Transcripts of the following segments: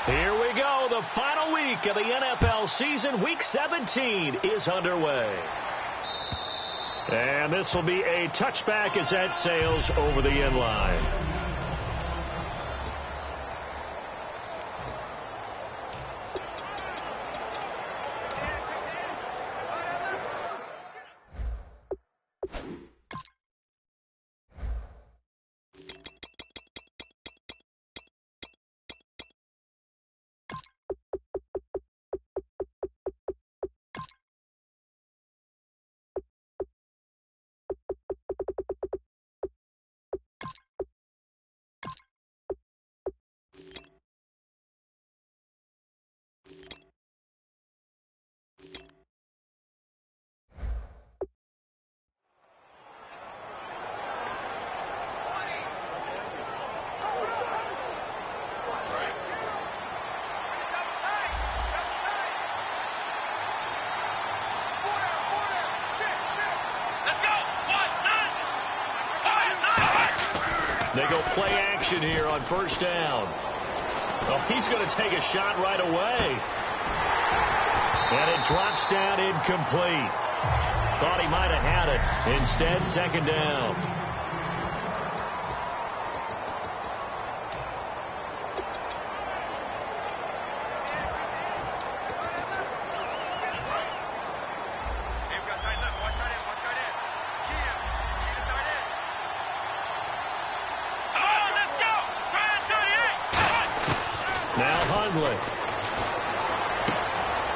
Here we go. The final week of the NFL season. Week 17 is underway. And this will be a touchback as that sails over the end line. They go play action here on first down. Oh, he's going to take a shot right away. And it drops down incomplete. Thought he might have had it. Instead, second down.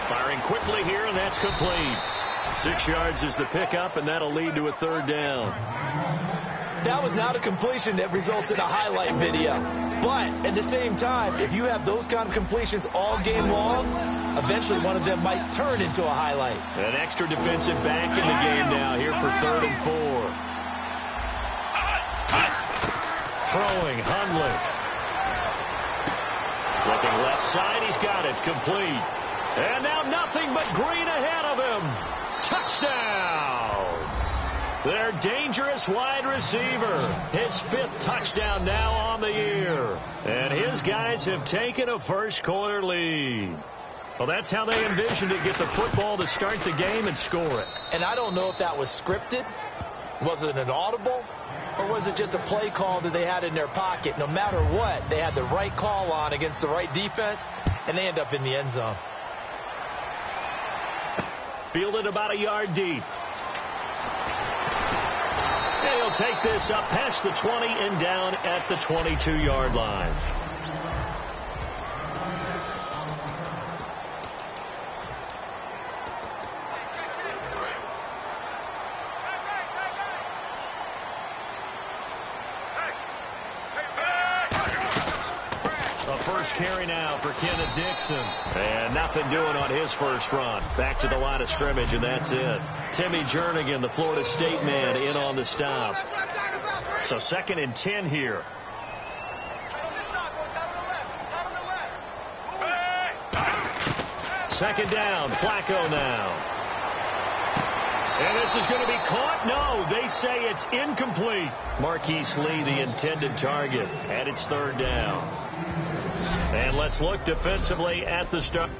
Firing quickly here, and that's complete. 6 yards is the pickup, and that'll lead to a third down. That was not a completion that results in a highlight video. But at the same time, if you have those kind of completions all game long, eventually one of them might turn into a highlight. An extra defensive back in the game now here for 3rd and 4. Throwing, Hundley. Looking left side, he's got it, complete. And now nothing but green ahead of him. Touchdown! Their dangerous wide receiver. His 5th touchdown now on the year. And his guys have taken a first-quarter lead. Well, that's how they envisioned it, get the football to start the game and score it. And I don't know if that was scripted. Was it an audible? Or was it just a play call that they had in their pocket? No matter what, they had the right call on against the right defense, and they end up in the end zone. Fielded about a yard deep. And he'll take this up past the 20 and down at the 22-yard line. Carry now for Kenneth Dixon. And nothing doing on his first run. Back to the line of scrimmage, and that's it. Timmy Jernigan, the Florida State man, in on the stop. So 2nd and 10 here. Second down, Flacco now. And this is going to be caught. No, they say it's incomplete. Marquise Lee, the intended target, and it's 3rd down. And let's look defensively at the start.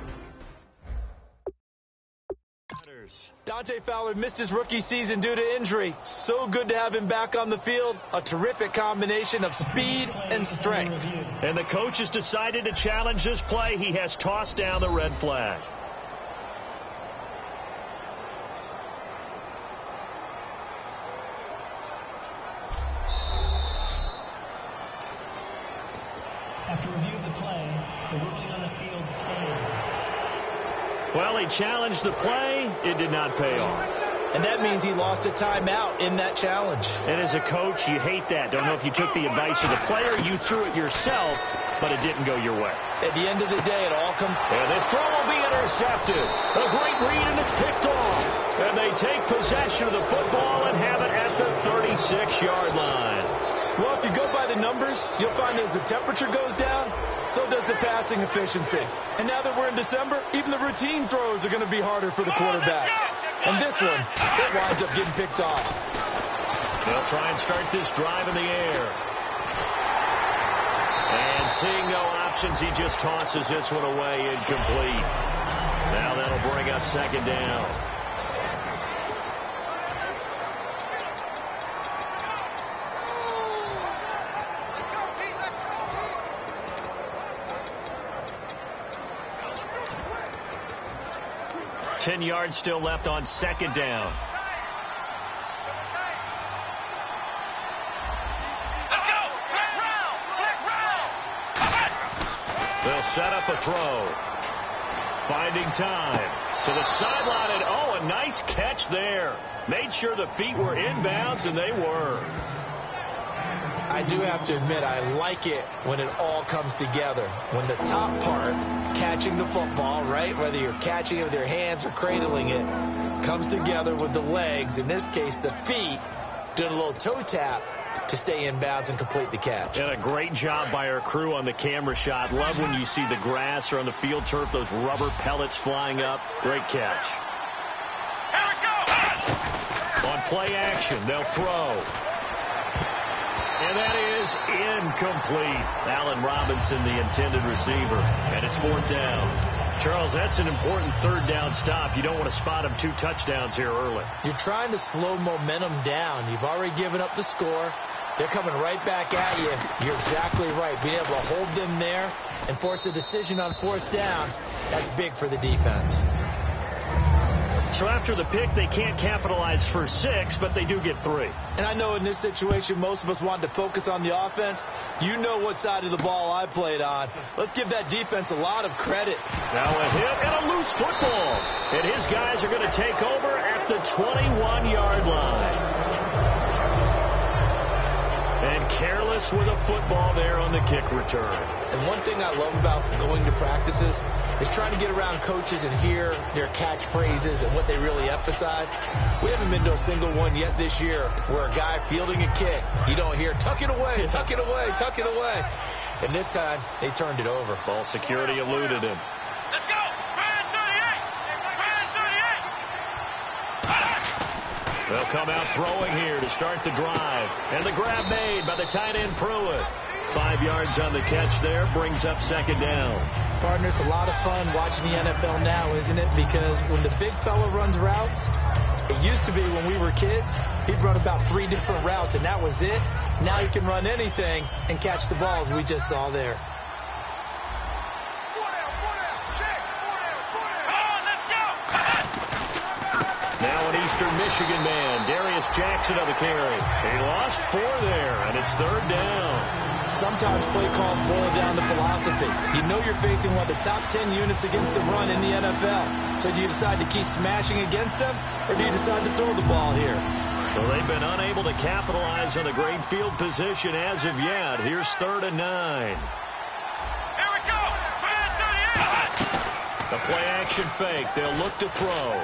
Dante Fowler missed his rookie season due to injury. So good to have him back on the field. A terrific combination of speed and strength. And the coach has decided to challenge this play. He has tossed down the red flag. After review of the play, the ruling on the field stands. Well, he challenged the play. It did not pay off. And that means he lost a timeout in that challenge. And as a coach, you hate that. Don't know if you took the advice of the player, you threw it yourself, but it didn't go your way. At the end of the day, it all comes. And this throw will be intercepted. A great read, and it's picked off. And they take possession of the football and have it at the 36-yard line. Well, if you go by the numbers, you'll find as the temperature goes down, so does the passing efficiency. And now that we're in December, even the routine throws are going to be harder for the quarterbacks. And this one, it winds up getting picked off. They'll try and start this drive in the air. And seeing no options, he just tosses this one away, incomplete. Now that'll bring up second down. Ten yards still left on second down. They'll set up a throw. Finding time to the sideline, and oh, a nice catch there. Made sure the feet were inbounds, and they were. I do have to admit, I like it when it all comes together. When the top part, catching the football, right, whether you're catching it with your hands or cradling it, comes together with the legs, in this case the feet, doing a little toe tap to stay in bounds and complete the catch. And a great job by our crew on the camera shot. Love when you see the grass or on the field turf, those rubber pellets flying up. Great catch. Here we go. On play action, they'll throw. And that is incomplete. Allen Robinson, the intended receiver. And it's fourth down. Charles, that's an important third down stop. You don't want to spot him 2 touchdowns here early. You're trying to slow momentum down. You've already given up the score. They're coming right back at you. You're exactly right. Being able to hold them there and force a decision on fourth down, that's big for the defense. So after the pick, they can't capitalize for 6, but they do get 3. And I know in this situation, most of us wanted to focus on the offense. You know what side of the ball I played on. Let's give that defense a lot of credit. Now a hit and a loose football. And his guys are going to take over at the 21-yard line. And careless with a football there on the kick return. And one thing I love about going to practices is trying to get around coaches and hear their catchphrases and what they really emphasize. We haven't been to a single one yet this year where a guy fielding a kick, you don't hear, tuck it away, tuck it away, tuck it away. And this time, they turned it over. Ball security eluded him. Let's go. Brand 38. They'll come out throwing here to start the drive. And the grab made by the tight end Pruitt. 5 yards on the catch there, brings up second down. Partner, it's a lot of fun watching the NFL now, isn't it? Because when the big fella runs routes, it used to be when we were kids, he'd run about 3 different routes, and that was it. Now he can run anything and catch the balls we just saw there. Now an Eastern Michigan man, Darius Jackson on the carry. He lost 4 there, and it's third down. Sometimes play calls boil down to philosophy. You know you're facing one of the top 10 units against the run in the NFL. So do you decide to keep smashing against them, or do you decide to throw the ball here? So they've been unable to capitalize on a great field position as of yet. Here's 3rd and 9. Here we go. Brand 38. The play action fake. They'll look to throw.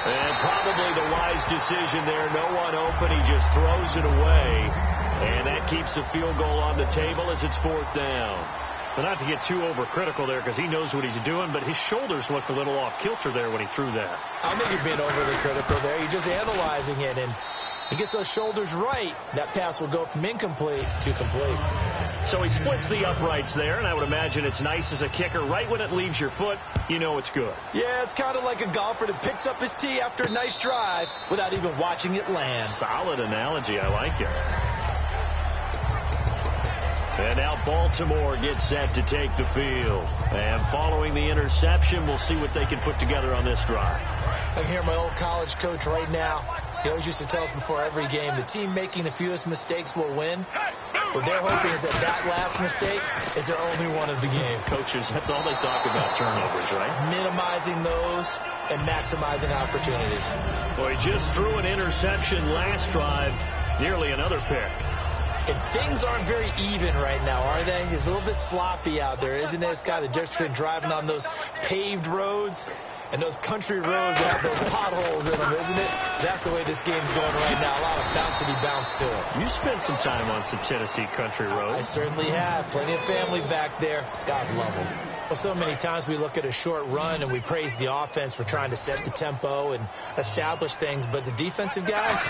And probably the wise decision there. No one open. He just throws it away. And that keeps the field goal on the table as it's 4th down. But not to get too overcritical there because he knows what he's doing, but his shoulders looked a little off kilter there when he threw that. I think you're being overly critical there. You're just analyzing it, and he gets those shoulders right. That pass will go from incomplete to complete. So he splits the uprights there, and I would imagine it's nice as a kicker. Right when it leaves your foot, you know it's good. Yeah, it's kind of like a golfer that picks up his tee after a nice drive without even watching it land. Solid analogy. I like it. And now Baltimore gets set to take the field. And following the interception, we'll see what they can put together on this drive. I can hear my old college coach right now. He always used to tell us before every game, the team making the fewest mistakes will win. What they're hoping is that last mistake is their only one of the game. Coaches, that's all they talk about, turnovers, right? Minimizing those and maximizing opportunities. Well, he just threw an interception last drive, nearly another pick. And things aren't very even right now, are they? It's a little bit sloppy out there, isn't it? It's kind of just for driving on those paved roads and those country roads that have those potholes in them, isn't it? That's the way this game's going right now. A lot of bouncy bounce to it. You spent some time on some Tennessee country roads. I certainly have. Plenty of family back there. God love them. Well, so many times we look at a short run and we praise the offense for trying to set the tempo and establish things, but the defensive guys,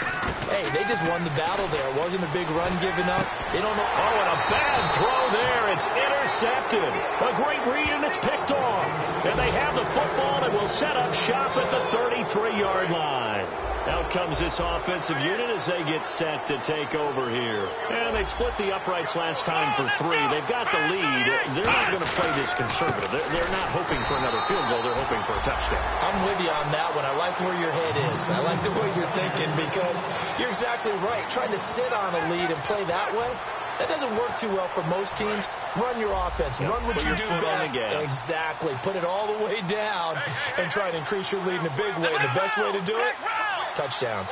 hey, they just won the battle there. It wasn't a big run given up. They don't know. Oh, and a bad throw there. It's intercepted. A great read, and it's picked off. And they have the football and will set up shop at the 33-yard line. Out comes this offensive unit as they get set to take over here. And they split the uprights last time for 3. They've got the lead. They're not going to play this conservative. They're not hoping for another field goal. They're hoping for a touchdown. I'm with you on that one. I like where your head is. I like the way you're thinking because you're exactly right. Trying to sit on a lead and play that way, that doesn't work too well for most teams. Run your offense. Run what you do best. Exactly. Put it all the way down and try to increase your lead in a big way. And the best way to do it, touchdowns.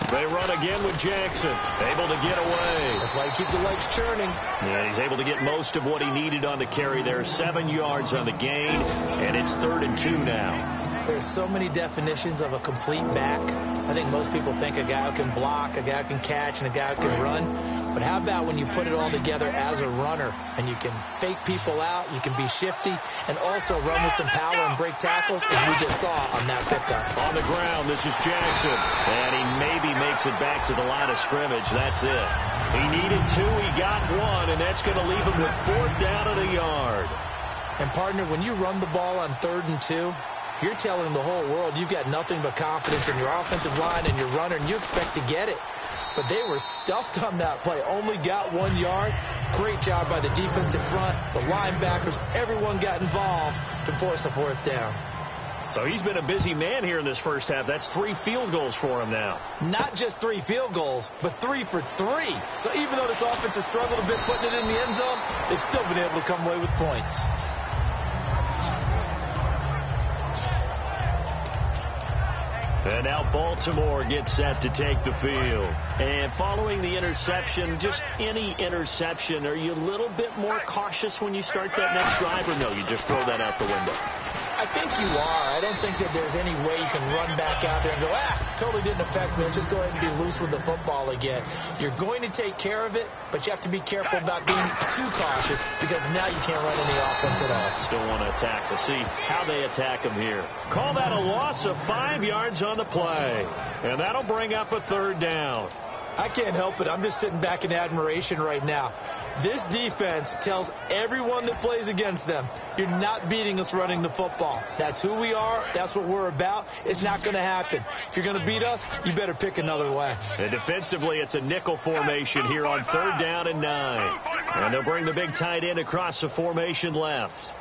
They run again with Jackson. Able to get away. That's why you keep the legs churning. Yeah, he's able to get most of what he needed on the carry there. 7 yards on the gain, and it's 3rd and 2 now. There's so many definitions of a complete back. I think most people think a guy who can block, a guy who can catch, and a guy who can run. But how about when you put it all together as a runner and you can fake people out, you can be shifty, and also run with some power and break tackles, as we just saw on that pickup. On the ground, this is Jackson. And he maybe makes it back to the line of scrimmage. That's it. He needed 2. He got 1, and that's going to leave him with 4th down and a yard. And, partner, when you run the ball on 3rd and 2, you're telling the whole world you've got nothing but confidence in your offensive line and your runner, and you expect to get it. But they were stuffed on that play. Only got 1 yard. Great job by the defensive front. The linebackers, everyone got involved to force a 4th down. So he's been a busy man here in this first half. That's 3 field goals for him now. Not just 3 field goals, but 3 for 3. So even though this offense has struggled a bit putting it in the end zone, they've still been able to come away with points. And now Baltimore gets set to take the field. And following the interception, just any interception, are you a little bit more cautious when you start that next drive, or no, you just throw that out the window? I think you are. I don't think that there's any way you can run back out there and go, totally didn't affect me. Let's just go ahead and be loose with the football again. You're going to take care of it, but you have to be careful about being too cautious because now you can't run any offense at all. Still want to attack. We'll see how they attack him here. Call that a loss of 5 yards on the play. And that'll bring up a 3rd down. I can't help it. I'm just sitting back in admiration right now. This defense tells everyone that plays against them, you're not beating us running the football. That's who we are. That's what we're about. It's not going to happen. If you're going to beat us, you better pick another way. And defensively, it's a nickel formation here on 3rd down and 9. And they'll bring the big tight end across the formation left.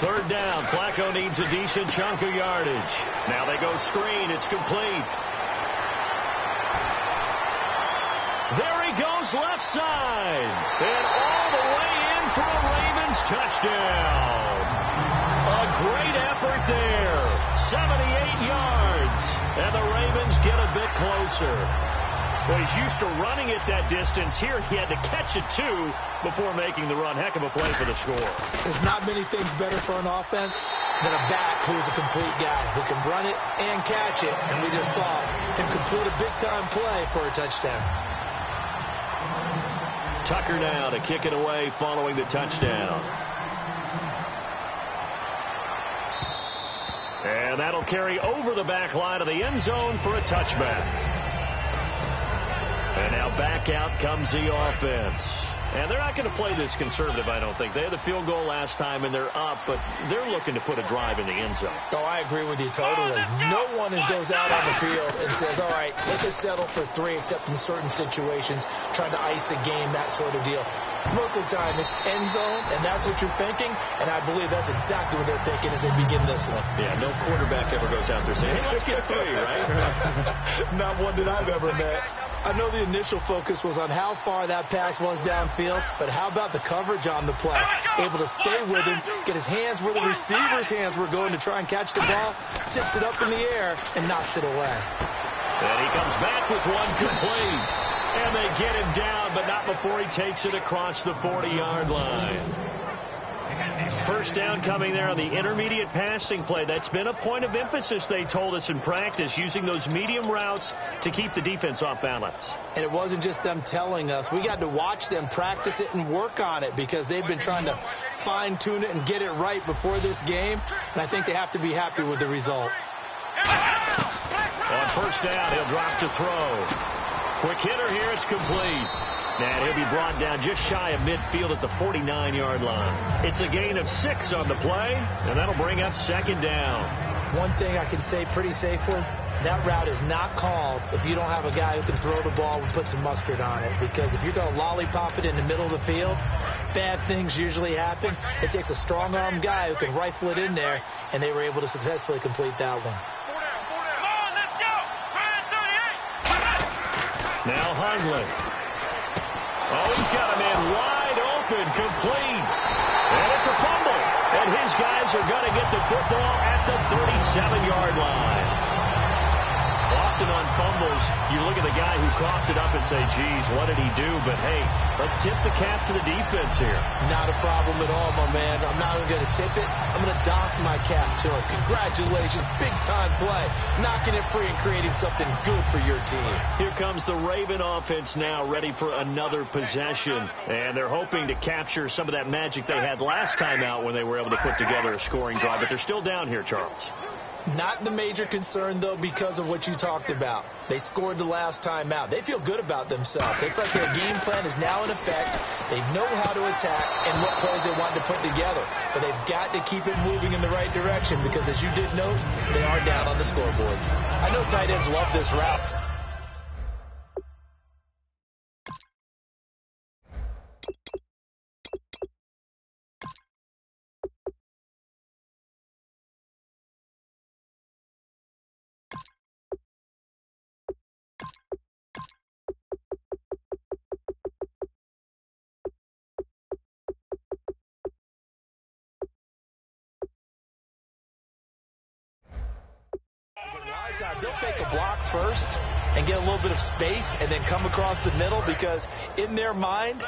3rd down. Flacco needs a decent chunk of yardage. Now they go screen. It's complete. There he goes left side. And all the way in for a Ravens touchdown. A great effort there. 78 yards. And the Ravens get a bit closer. Well, he's used to running it that distance. Here he had to catch it, too, before making the run. Heck of a play for the score. There's not many things better for an offense than a back who's a complete guy who can run it and catch it. And we just saw him complete a big-time play for a touchdown. Tucker now to kick it away following the touchdown. And that'll carry over the back line of the end zone for a touchback. And now back out comes the offense. And they're not going to play this conservative, I don't think. They had the field goal last time, and they're up, but they're looking to put a drive in the end zone. Oh, I agree with you totally. No one goes out on the field and says, all right, let's just settle for 3, except in certain situations, trying to ice a game, that sort of deal. Most of the time, it's end zone, and that's what you're thinking, and I believe that's exactly what they're thinking as they begin this one. Yeah, no quarterback ever goes out there saying, hey, let's get 3, right? Not one that I've ever met. I know the initial focus was on how far that pass was downfield, but how about the coverage on the play? Able to stay with him, get his hands where the receiver's hands were going to try and catch the ball, tips it up in the air, and knocks it away. And he comes back with one complete. And they get him down, but not before he takes it across the 40-yard line. First down coming there on the intermediate passing play. That's been a point of emphasis, they told us in practice, using those medium routes to keep the defense off balance. And it wasn't just them telling us. We got to watch them practice it and work on it because they've been trying to fine-tune it and get it right before this game. And I think they have to be happy with the result. On first down, he'll drop to throw. Quick hitter here, it's complete. And he'll be brought down just shy of midfield at the 49-yard line. It's a gain of 6 on the play, and that'll bring up second down. One thing I can say pretty safely, that route is not called if you don't have a guy who can throw the ball and put some mustard on it. Because if you're going to lollipop it in the middle of the field, bad things usually happen. It takes a strong-arm guy who can rifle it in there, and they were able to successfully complete that one. Now Hundley. Oh, he's got a man wide open, complete. And it's a fumble. And his guys are going to get the football at the 37-yard line. Often on fumbles, you look at the guy who coughed it up and say, geez, what did he do? But, hey, let's tip the cap to the defense here. Not a problem at all, my man. I'm not even going to tip it. I'm going to dock my cap to him. Congratulations. Big-time play. Knocking it free and creating something good for your team. Here comes the Raven offense now, ready for another possession. And they're hoping to capture some of that magic they had last time out when they were able to put together a scoring drive. But they're still down here, Charles. Not the major concern, though, because of what you talked about. They scored the last time out. They feel good about themselves. They feel like their game plan is now in effect. They know how to attack and what plays they want to put together. But they've got to keep it moving in the right direction because, as you did note, they are down on the scoreboard. I know tight ends love this route. They'll take a block first and get a little bit of space and then come across the middle because in their mind,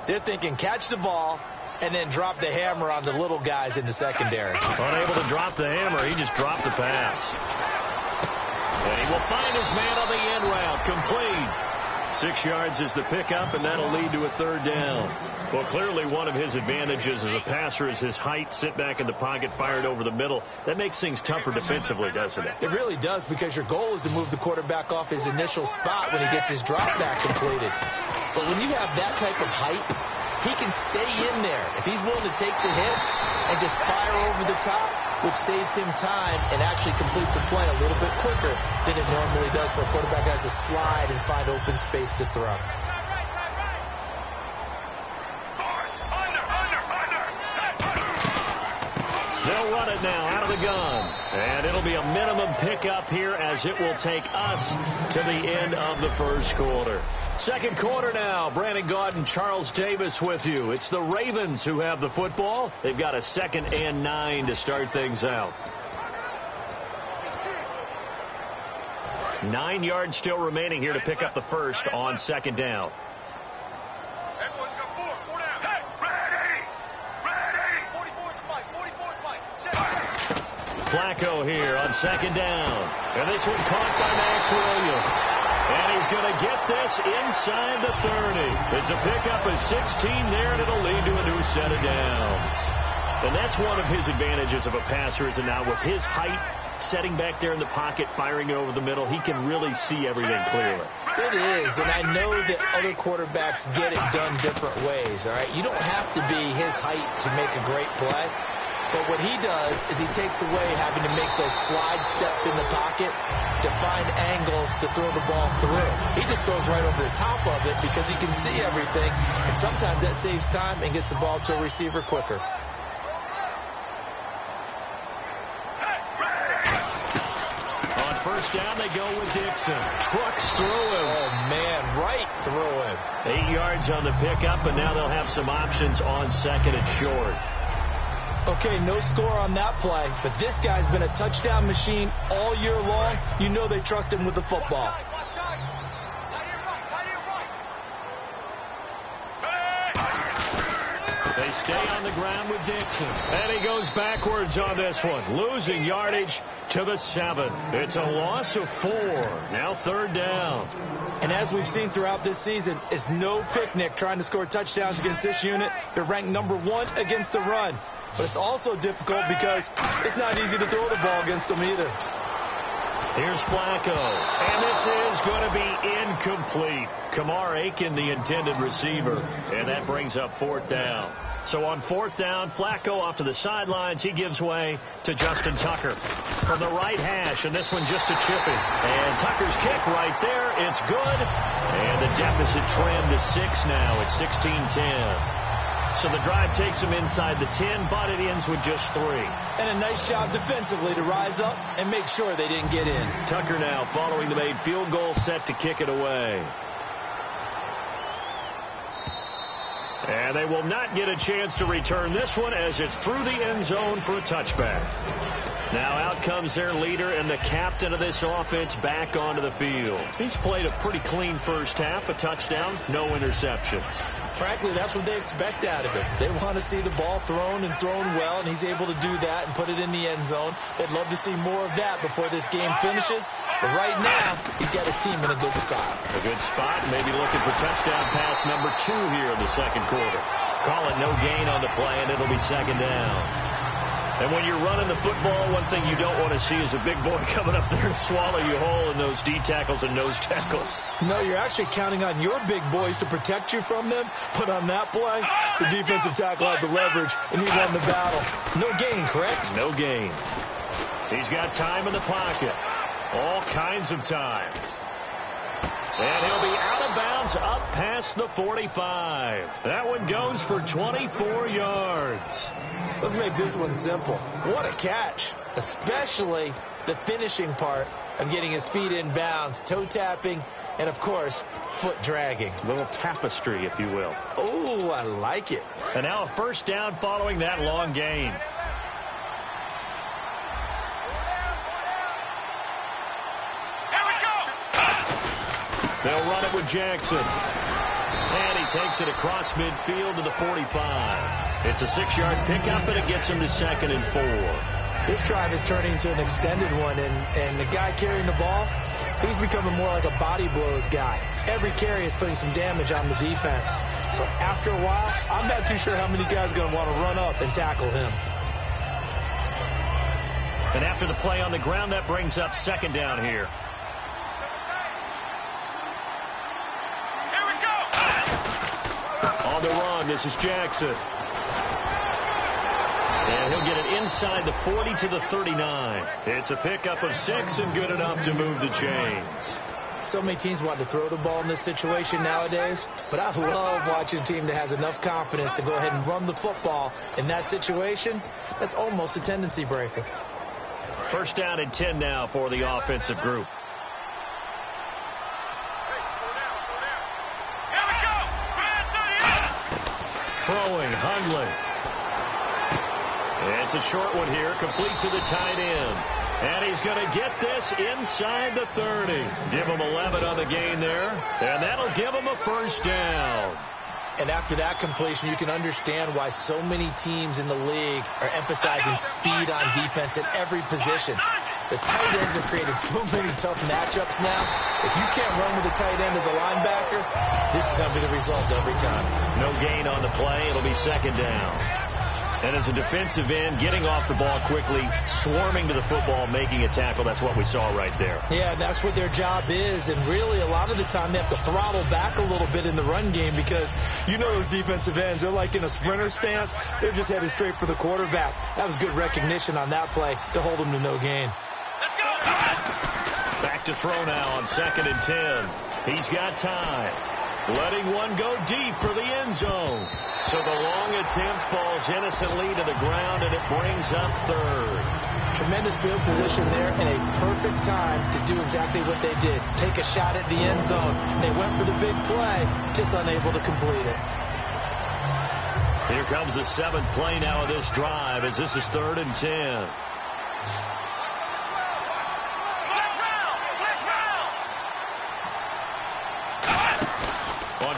they're thinking catch the ball and then drop the hammer on the little guys in the secondary. Unable to drop the hammer, he just dropped the pass. And he will find his man on the end route, complete. 6 yards is the pickup, and that'll lead to a third down. Well, clearly one of his advantages as a passer is his height, sit back in the pocket, fired over the middle. That makes things tougher defensively, doesn't it? It really does because your goal is to move the quarterback off his initial spot when he gets his drop back completed. But when you have that type of height, he can stay in there. If he's willing to take the hits and just fire over the top, which saves him time and actually completes a play a little bit quicker than it normally does for a quarterback who has to slide and find open space to throw. They'll run it now out of the gun. And it'll be a minimum pickup here as it will take us to the end of the first quarter. Second quarter now. Brandon Gaudin, Charles Davis with you. It's the Ravens who have the football. They've got a 2nd and 9 to start things out. 9 yards still remaining here to pick up the first on 2nd down. Flacco here on 2nd down. And this one caught by Max Williams. And he's going to get this inside the 30. It's a pickup of 16 there, and it'll lead to a new set of downs. And that's one of his advantages of a passer, is that now with his height, setting back there in the pocket, firing it over the middle, he can really see everything clearly. It is, and I know that other quarterbacks get it done different ways, all right? You don't have to be his height to make a great play. But what he does is he takes away having to make those slide steps in the pocket to find angles to throw the ball through. He just throws right over the top of it because he can see everything, and sometimes that saves time and gets the ball to a receiver quicker. On first down, they go with Dixon. Trucks through him. Oh, man, right through him. 8 yards on the pickup, and now they'll have some options on 2nd and short. Okay, no score on that play, but this guy's been a touchdown machine all year long. You know they trust him with the football. They stay on the ground with Dixon. And he goes backwards on this one, losing yardage to the 7. It's a loss of 4. Now 3rd down. And as we've seen throughout this season, it's no picnic trying to score touchdowns against this unit. They're ranked number 1 against the run. But it's also difficult because it's not easy to throw the ball against them either. Here's Flacco, and this is going to be incomplete. Kamar Aiken, the intended receiver, and that brings up 4th down. So on 4th down, Flacco off to the sidelines. He gives way to Justin Tucker from the right hash, and this one just a chipping. And Tucker's kick right there. It's good, and the deficit trimmed to 6 now. It's 16-10. So the drive takes him inside the 10, but it ends with just 3. And a nice job defensively to rise up and make sure they didn't get in. Tucker now following the made field goal, set to kick it away. And they will not get a chance to return this one as it's through the end zone for a touchback. Now out comes their leader and the captain of this offense back onto the field. He's played a pretty clean first half, a touchdown, no interceptions. Frankly, that's what they expect out of him. They want to see the ball thrown and thrown well, and he's able to do that and put it in the end zone. They'd love to see more of that before this game finishes. But right now, he's got his team in a good spot. A good spot, maybe looking for touchdown pass number 2 here in the second quarter. Call it no gain on the play, and it'll be 2nd down. And when you're running the football, one thing you don't want to see is a big boy coming up there and swallow you whole in those D tackles and nose tackles. No, you're actually counting on your big boys to protect you from them. But on that play, the defensive tackle had the leverage, and he won the battle. No gain, correct? No gain. He's got time in the pocket. All kinds of time. And he'll be out of bounds up past the 45. That one goes for 24 yards. Let's make this one simple. What a catch, especially the finishing part of getting his feet in bounds, toe tapping, and, of course, foot dragging. A little tapestry, if you will. Oh, I like it. And now a 1st down following that long gain. They'll run it with Jackson. And he takes it across midfield to the 45. It's a 6-yard pickup, and it gets him to 2nd and 4. This drive is turning into an extended one, and the guy carrying the ball, he's becoming more like a body blows guy. Every carry is putting some damage on the defense. So after a while, I'm not too sure how many guys are going to want to run up and tackle him. And after the play on the ground, that brings up 2nd down here. On the run, this is Jackson. And he'll get it inside the 40 to the 39. It's a pickup of 6 and good enough to move the chains. So many teams want to throw the ball in this situation nowadays, but I love watching a team that has enough confidence to go ahead and run the football. In that situation, that's almost a tendency breaker. 1st down and 10 now for the offensive group. Throwing, Hundley. It's a short one here, complete to the tight end. And he's going to get this inside the 30. Give him 11 on the gain there, and that'll give him a 1st down. And after that completion, you can understand why so many teams in the league are emphasizing speed on defense at every position. The tight ends have created so many tough matchups now. If you can't run with a tight end as a linebacker, this is going to be the result every time. No gain on the play. It'll be 2nd down. And as a defensive end, getting off the ball quickly, swarming to the football, making a tackle, that's what we saw right there. Yeah, that's what their job is. And really, a lot of the time, they have to throttle back a little bit in the run game because you know those defensive ends, they're like in a sprinter stance. They're just headed straight for the quarterback. That was good recognition on that play to hold them to no gain. Back to throw now on 2nd and 10. He's got time. Letting one go deep for the end zone. So the long attempt falls innocently to the ground, and it brings up 3rd. Tremendous field position there and a perfect time to do exactly what they did. Take a shot at the end zone. They went for the big play, just unable to complete it. Here comes the 7th play now of this drive as this is 3rd and 10.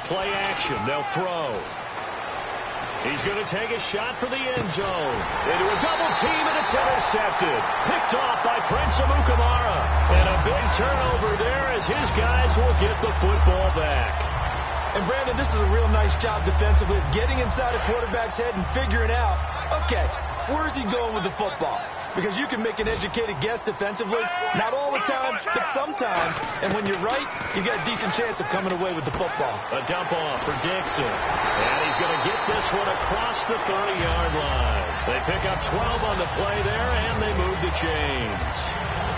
Play action. They'll throw. He's going to take a shot for the end zone. Into a double team, and it's intercepted. Picked off by Prince Amukamara. And a big turnover there as his guys will get the football back. And, Brandon, this is a real nice job defensively of getting inside a quarterback's head and figuring out, okay, where's he going with the football? Because you can make an educated guess defensively, not all the time, but sometimes. And when you're right, you got a decent chance of coming away with the football. A dump off for Dixon. And he's going to get this one across the 30-yard line. They pick up 12 on the play there, and they move the chains.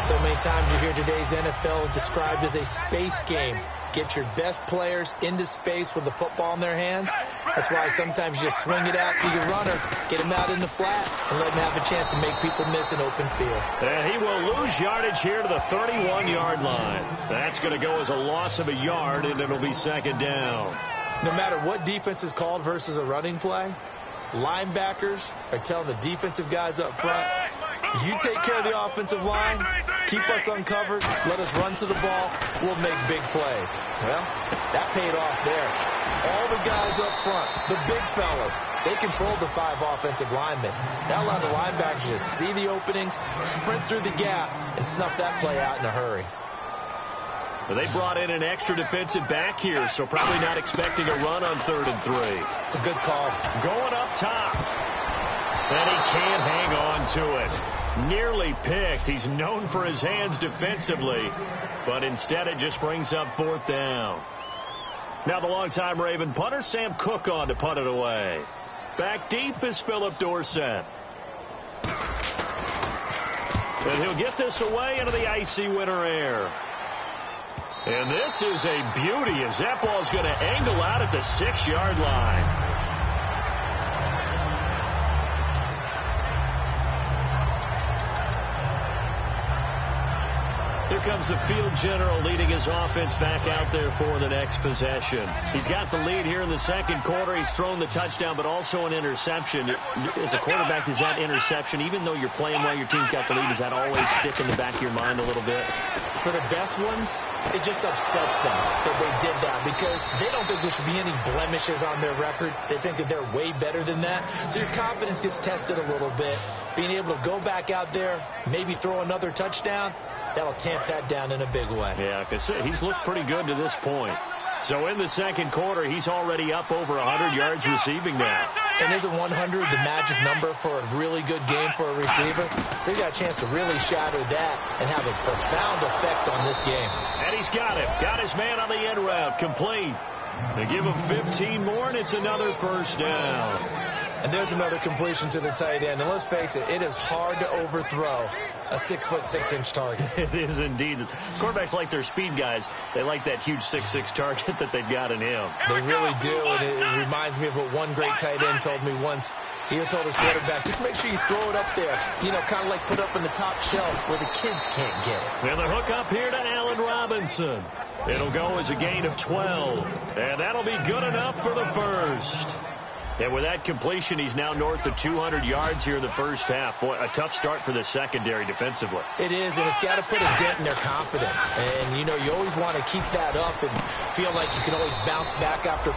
So many times you hear today's NFL described as a space game. Get your best players into space with the football in their hands. That's why sometimes you swing it out to your runner, get him out in the flat, and let him have a chance to make people miss an open field. And he will lose yardage here to the 31-yard line. That's going to go as a loss of a yard, and it'll be second down. No matter what defense is called versus a running play, linebackers are telling the defensive guys up front, you take care of the offensive line, keep us uncovered, let us run to the ball, we'll make big plays. Well, that paid off there. All the guys up front, the big fellas, they controlled the 5 offensive linemen. That allowed the linebackers to see the openings, sprint through the gap, and snuff that play out in a hurry. Well, they brought in an extra defensive back here, so probably not expecting a run on 3rd and 3. A good call. Going up top. And he can't hang on to it. Nearly picked. He's known for his hands defensively, but instead it just brings up 4th down. Now the longtime Raven punter, Sam Cook, on to punt it away. Back deep is Philip Dorsett. And he'll get this away into the icy winter air. And this is a beauty as that ball's going to angle out at the 6-yard line. Here comes the field general leading his offense back out there for the next possession. He's got the lead here in the second quarter. He's thrown the touchdown, but also an interception. As a quarterback, does that interception, even though you're playing while your team's got the lead, does that always stick in the back of your mind a little bit? For the best ones, it just upsets them that they did that because they don't think there should be any blemishes on their record. They think that they're way better than that. So your confidence gets tested a little bit. Being able to go back out there, maybe throw another touchdown, that'll tamp that down in a big way. Yeah, because he's looked pretty good to this point. So in the second quarter, he's already up over 100 yards receiving now. And isn't 100 the magic number for a really good game for a receiver? So he got a chance to really shatter that and have a profound effect on this game. And he's got him. Got his man on the end route. Complete. They give him 15 more, and it's another first down. And there's another completion to the tight end. And let's face it, it is hard to overthrow a 6'6" target. It is indeed. Quarterbacks like their speed guys. They like that huge 6'6" target that they've got in him. They really do, and it reminds me of what one great tight end told me once. He told his quarterback, just make sure you throw it up there, you know, kind of like put up in the top shelf where the kids can't get it. And the hook up here to Allen Robinson. It'll go as a gain of 12, and that'll be good enough for the first. And with that completion, he's now north of 200 yards here in the first half. Boy, a tough start for the secondary defensively. It is, and it's got to put a dent in their confidence. And, you know, you always want to keep that up and feel like you can always bounce back after.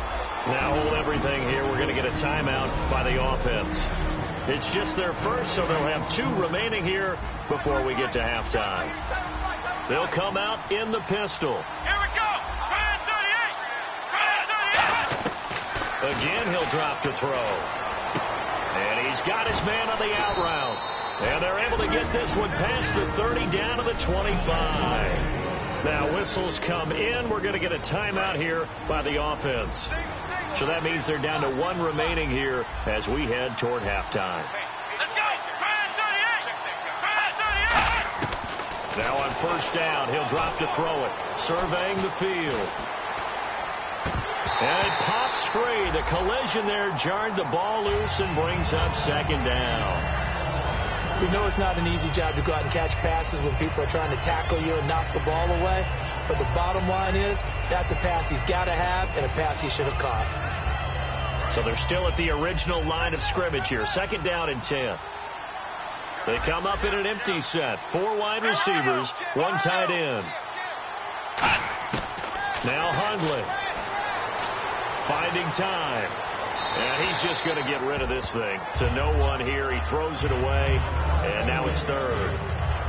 Now hold everything here. We're going to get a timeout by the offense. It's just their first, so they'll have 2 remaining here before we get to halftime. They'll come out in the pistol. Here we go. Brand 38. Brand 38. Again, he'll drop to throw. And he's got his man on the out route. And they're able to get this one past the 30 down to the 25. Now whistles come in. We're going to get a timeout here by the offense. So that means they're down to 1 remaining here as we head toward halftime. Let's go. Brand 38. Brand 38. Now on first down, he'll drop to throw it. Surveying the field. And it pops free. The collision there jarred the ball loose and brings up second down. We know it's not an easy job to go out and catch passes when people are trying to tackle you and knock the ball away. But the bottom line is that's a pass he's got to have and a pass he should have caught. So they're still at the original line of scrimmage here. Second down and 10. They come up in an empty set. 4 wide receivers, 1 tight end. Now Hundley. Finding time. And he's just going to get rid of this thing. To no one here. He throws it away, and now it's third.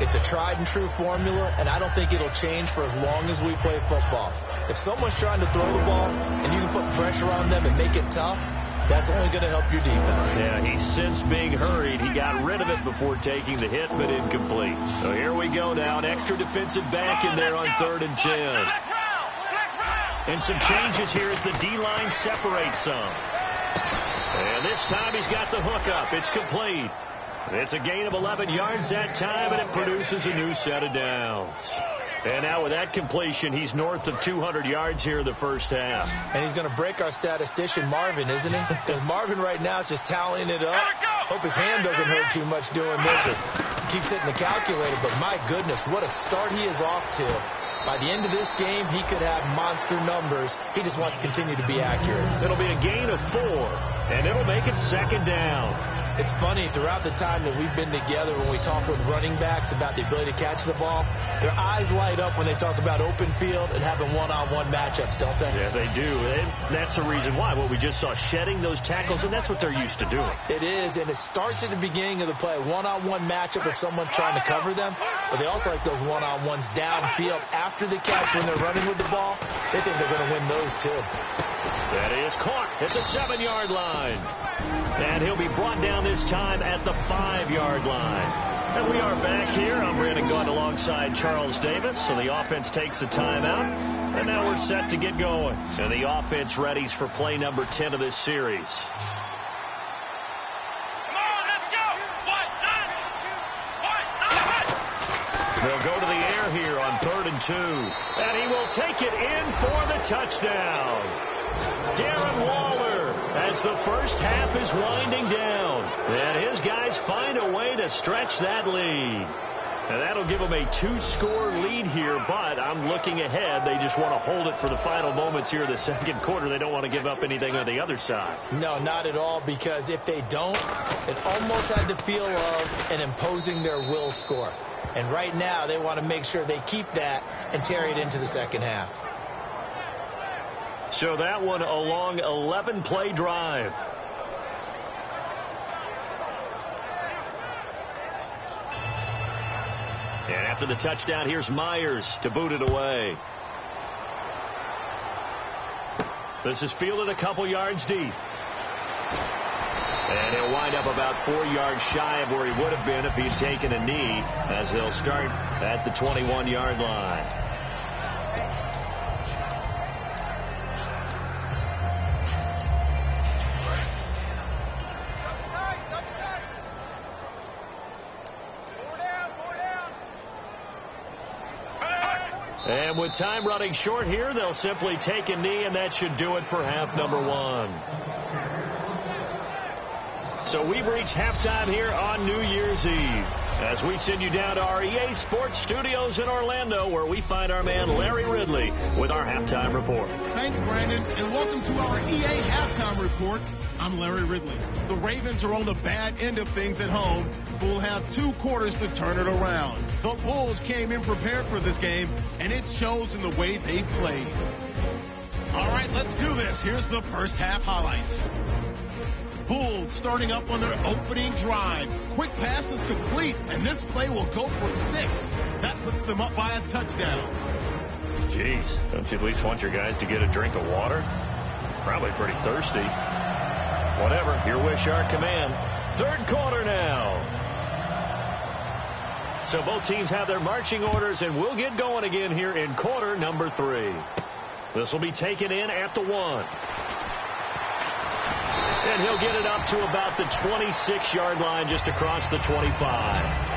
It's a tried-and-true formula, and I don't think it'll change for as long as we play football. If someone's trying to throw the ball and you can put pressure on them and make it tough, that's only going to help your defense. Yeah, he's since being hurried. He got rid of it before taking the hit, but incomplete. So here we go now. An extra defensive back in there on 3rd and 10. And some changes here as the D-line separates some. And this time he's got the hook up. It's complete. It's a gain of 11 yards that time, and it produces a new set of downs. And now with that completion, he's north of 200 yards here in the first half. And he's going to break our statistician, Marvin, isn't he? Because Marvin right now is just tallying it up. Hope his hand doesn't hurt too much doing this. Or keeps hitting the calculator, but my goodness, what a start he is off to. By the end of this game, he could have monster numbers. He just wants to continue to be accurate. It'll be a gain of 4, and it'll make it 2nd down. It's funny, throughout the time that we've been together, when we talk with running backs about the ability to catch the ball, their eyes light up when they talk about open field and having one-on-one matchups, don't they? Yeah, they do. And that's the reason why. What we just saw, shedding those tackles, and that's what they're used to doing. It is, and it starts at the beginning of the play. One-on-one matchup with someone trying to cover them, but they also like those one-on-ones downfield after the catch when they're running with the ball. They think they're going to win those, too. That is caught at the 7-yard line. And he'll be brought down this time at the 5-yard line. And we are back here. I'm Brandon Gaunt alongside Charles Davis. So the offense takes the timeout. And now we're set to get going. And the offense readies for play number 10 of this series. Come on, let's go. They'll go to the air here on 3rd and 2. And he will take it in for the touchdown. Darren Waller, as the first half is winding down. And his guys find a way to stretch that lead. And that'll give them a 2-score lead here, but I'm looking ahead. They just want to hold it for the final moments here in the 2nd quarter. They don't want to give up anything on the other side. No, not at all, because if they don't, it almost had the feel of an imposing their will score. And right now, they want to make sure they keep that and carry it into the 2nd half. So that one a long 11-play drive. And after the touchdown, here's Myers to boot it away. This is fielded a couple yards deep. And he'll wind up about 4 yards shy of where he would have been if he'd taken a knee, as they'll start at the 21-yard line. And with time running short here, they'll simply take a knee, and that should do it for half number 1. So we've reached halftime here on New Year's Eve as we send you down to our EA Sports Studios in Orlando, where we find our man Larry Ridley with our halftime report. Thanks, Brandon, and welcome to our EA halftime report. I'm Larry Ridley. The Ravens are on the bad end of things at home, but will have 2 quarters to turn it around. The Bulls came in prepared for this game, and it shows in the way they've played. All right, let's do this. Here's the first half highlights. Bulls starting up on their opening drive. Quick pass is complete, and this play will go for 6. That puts them up by a touchdown. Jeez, don't you at least want your guys to get a drink of water? Probably pretty thirsty. Whatever, your wish, our command. 3rd quarter now. So both teams have their marching orders, and we'll get going again here in quarter number 3. This will be taken in at the 1. And he'll get it up to about the 26-yard line, just across the 25.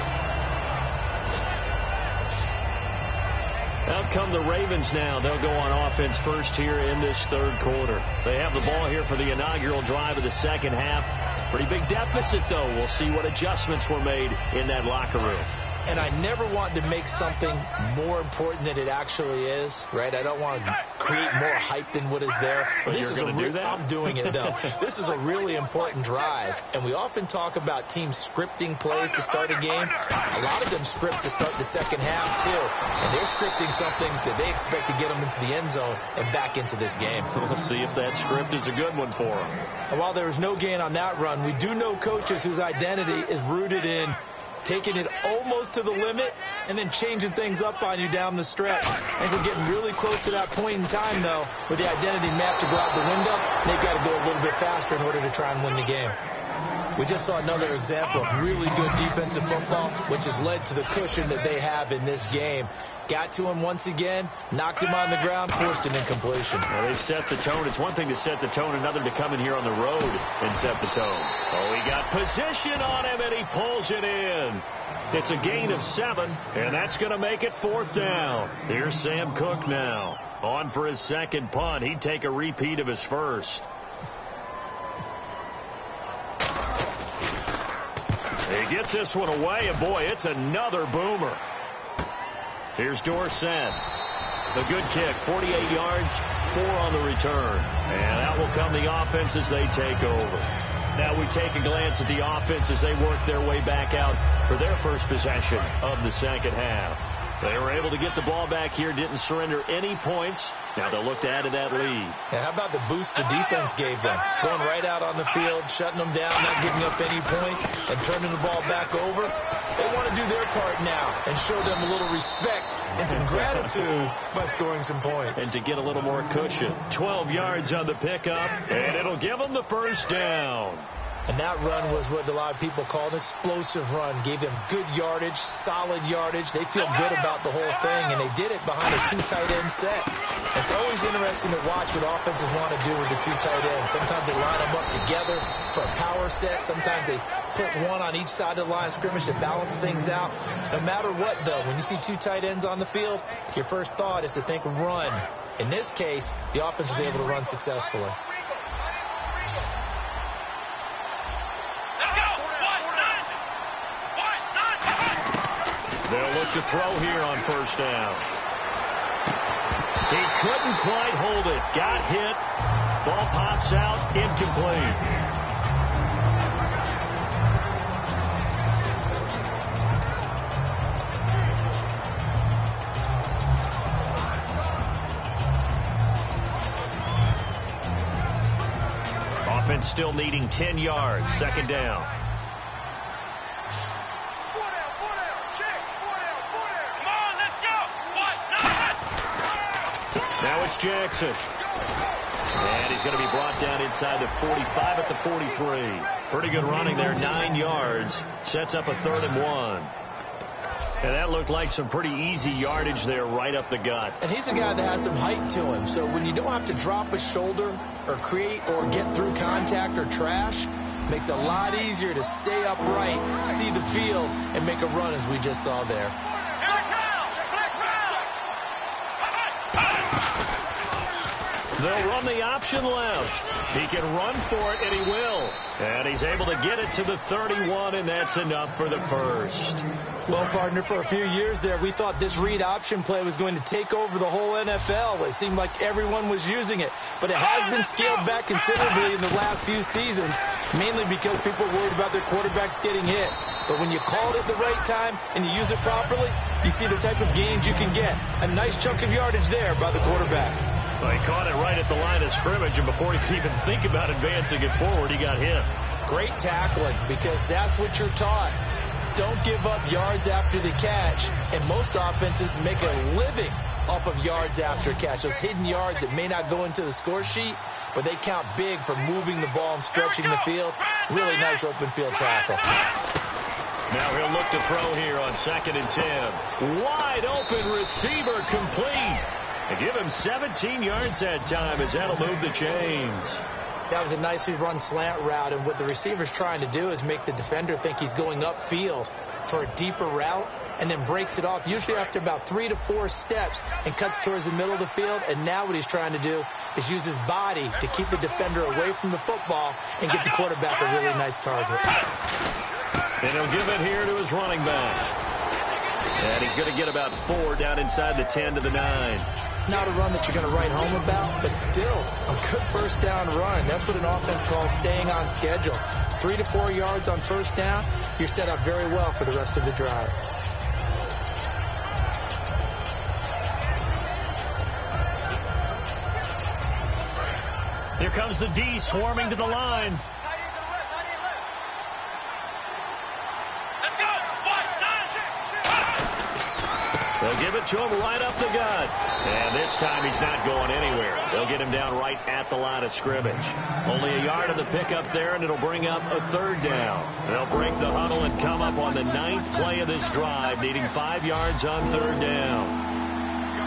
Out come the Ravens now. They'll go on offense first here in this 3rd quarter. They have the ball here for the inaugural drive of the 2nd half. Pretty big deficit, though. We'll see what adjustments were made in that locker room. and I never want to make something more important than it actually is, right? I don't want to create more hype than what is there. But you're going to do that? I'm doing it, though. This is a really important drive, and we often talk about teams scripting plays to start a game. A lot of them script to start the second half, too, and they're scripting something that they expect to get them into the end zone and back into this game. We'll see if that script is a good one for them. And while there was no gain on that run, we do know coaches whose identity is rooted in taking it almost to the limit and then changing things up on you down the stretch. I think we're getting really close to that point in time, though, where the identity map to go out the window, and they've got to go a little bit faster in order to try and win the game. We just saw another example of really good defensive football, which has led to the cushion that they have in this game. Got to him once again, knocked him on the ground, forced an incompletion. Well, they've set the tone. It's one thing to set the tone, another to come in here on the road and set the tone. Oh, he got position on him, and he pulls it in. It's a gain of 7, and that's going to make it 4th down. Here's Sam Cook now. On for his second punt. He'd take a repeat of his first. He gets this one away, and boy, it's another boomer. Here's Dorsett. The good kick, 48 yards, 4 on the return. And out will come the offense as they take over. Now we take a glance at the offense as they work their way back out for their first possession of the second half. They were able to get the ball back here, didn't surrender any points. Now they'll look to add to that lead. Yeah, how about the boost the defense gave them? Going right out on the field, shutting them down, not giving up any points, and turning the ball back over. They want to do their part now and show them a little respect and some gratitude by scoring some points. And to get a little more cushion. 12 yards on the pickup, and it'll give them the first down. And that run was what a lot of people call an explosive run. Gave them good yardage, solid yardage. They feel good about the whole thing, and they did it behind a 2 tight end set. It's always interesting to watch what offenses want to do with the 2 tight ends. Sometimes they line them up together for a power set. Sometimes they put one on each side of the line of scrimmage to balance things out. No matter what, though, when you see 2 tight ends on the field, your first thought is to think run. In this case, the offense was able to run successfully. They'll look to throw here on first down. He couldn't quite hold it. Got hit. Ball pops out. Incomplete. Offense still needing 10 yards. Second down. Now it's Jackson. And he's going to be brought down inside the 45 at the 43. Pretty good running there, 9 yards. Sets up a 3rd and 1. And that looked like some pretty easy yardage there right up the gut. And he's a guy that has some height to him. So when you don't have to drop a shoulder or create or get through contact or trash, makes it a lot easier to stay upright, see the field, and make a run as we just saw there. They'll run the option left. He can run for it, and he will. And he's able to get it to the 31, and that's enough for the first. Well, partner, for a few years there, we thought this read option play was going to take over the whole NFL. It seemed like everyone was using it. But it has been scaled back considerably in the last few seasons, mainly because people are worried about their quarterbacks getting hit. But when you call it at the right time and you use it properly, you see the type of gains you can get. A nice chunk of yardage there by the quarterback. Well, he caught it right at the line of scrimmage, and before he could even think about advancing it forward, he got hit. Great tackling, because that's what you're taught. Don't give up yards after the catch, and most offenses make a living off of yards after catch. Those hidden yards that may not go into the score sheet, but they count big for moving the ball and stretching the field. Really nice open field tackle. Now he'll look to throw here on 2nd and 10. Wide open receiver complete. They give him 17 yards that time as that'll move the chains. That was a nicely run slant route, and what the receiver's trying to do is make the defender think he's going upfield for a deeper route and then breaks it off, usually after about 3 to 4 steps, and cuts towards the middle of the field. And now what he's trying to do is use his body to keep the defender away from the football and get the quarterback a really nice target. And he'll give it here to his running back. And he's going to get about 4 down inside the 10 to the 9. Not a run that you're going to write home about, but still a good first down run. That's what an offense calls staying on schedule. 3 to 4 yards on first down, you're set up very well for the rest of the drive. Here comes the D swarming to the line. They'll give it to him right up the gut. And this time he's not going anywhere. They'll get him down right at the line of scrimmage. Only a yard of the pickup there, and it'll bring up a 3rd down. They'll break the huddle and come up on the 9th play of this drive, needing 5 yards on 3rd down.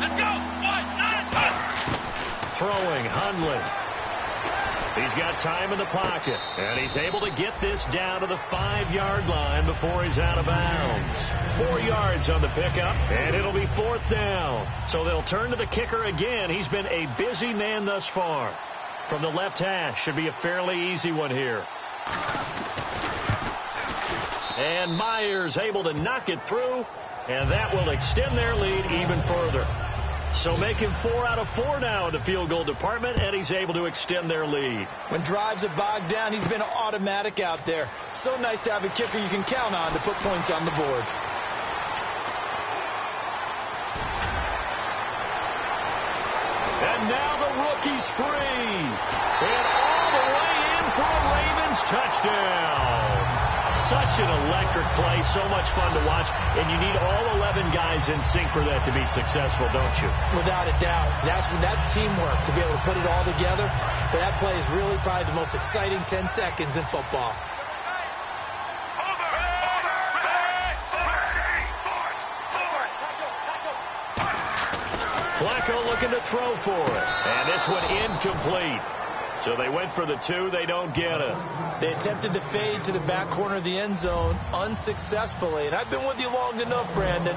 Let's go. 1, 9, 10. Throwing, Hundley. He's got time in the pocket, and he's able to get this down to the 5-yard line before he's out of bounds. 4 yards on the pickup, and it'll be 4th down. So they'll turn to the kicker again. He's been a busy man thus far. From the left hash, should be a fairly easy one here. And Myers able to knock it through, and that will extend their lead even further. So making 4 out of 4 now in the field goal department, and he's able to extend their lead. When drives are bogged down, he's been automatic out there. So nice to have a kicker you can count on to put points on the board. And now the rookie's free. And all the way in for a Ravens touchdown. Such an electric play, so much fun to watch, and you need all 11 guys in sync for that to be successful, don't you? Without a doubt. That's teamwork to be able to put it all together. But that play is really probably the most exciting 10 seconds in football. Flacco looking to throw for it, and this one incomplete. So they went for the 2. They don't get it. They attempted to fade to the back corner of the end zone unsuccessfully. And I've been with you long enough, Brandon.